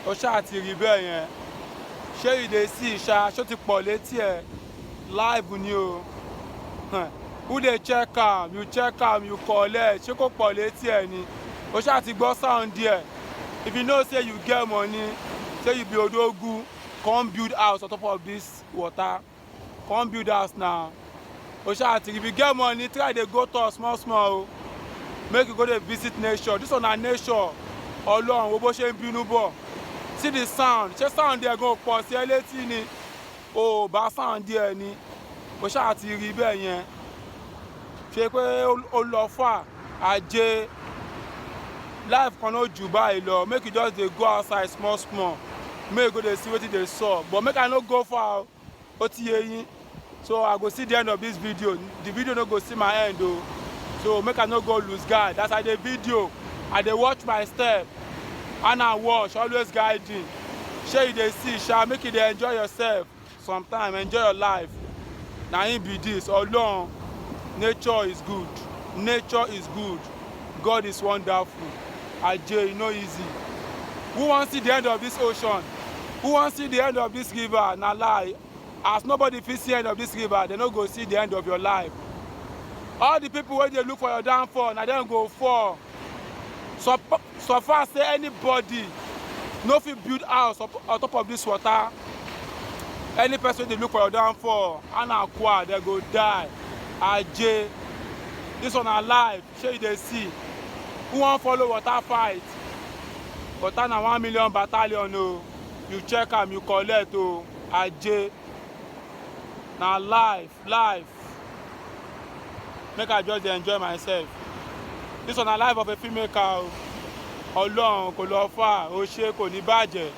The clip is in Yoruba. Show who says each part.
Speaker 1: ó ṣáà ti rí bẹ́ẹ̀ yẹn. Ṣé you dey see ṣá, ṣó ti pọ̀ létí ẹ̀? Live ni o. Who dey check am? You check am, you collect. Ṣé kò pọ̀ létí ẹ̀ ni? Ó ṣáà ti gbọ́ sound díẹ̀. If you know say you get money, say you be Odogu, come build house on top of this water. Come build house now. Ó ṣáà ti, if you get money, try dey go tour small small o. Make you go dey visit nature. This one na nature. Ọlọ́run wo bó ṣe ń bínú bọ̀. See the sound. Ṣé sound there gan pọ̀ sí ẹ létí ni? O bá sound there ni. Ó ṣáà ti rí bẹ́ẹ̀ yẹn. Ṣé pé ó lọ fà Ajé. Life kan no jù báyìí lọ. Make you just dey go outside small small. Make you go dey see wetin dey sup. But make I no go far o. Ó ti yé yín. So I go see the end of this video. The video no go see my end o. So make I no go lose guard. As I dey video, I dey watch my step. And I watch, always guiding. Shey you dey see sha, make you dey enjoy yourself. Sometimes enjoy your life. Na im be this. Ọlọ́run, nature is good. Nature is good. God is wonderful. Ajé, e no easy. Who wan see the end of this ocean? Who wan see the end of this river? Na lie. As nobody fit see the end of this river, they no go see the end of your life. All the people wey dey look for your downfall, na dem go fall. So far say anybody no fit build house on top of this water. Any person wey dey look for your downfall, Anakwa, they go die. Ajé, this one na life. Shey you dey see. Who wan follow water fight? Water na 1 million battalion o. You check am, you collect o. Ajé, na life. Make I just dey enjoy myself. This one na life of a filmmaker o. Ọlọ́run kò lọ fà, ó ṣe kò ní bàjẹ́.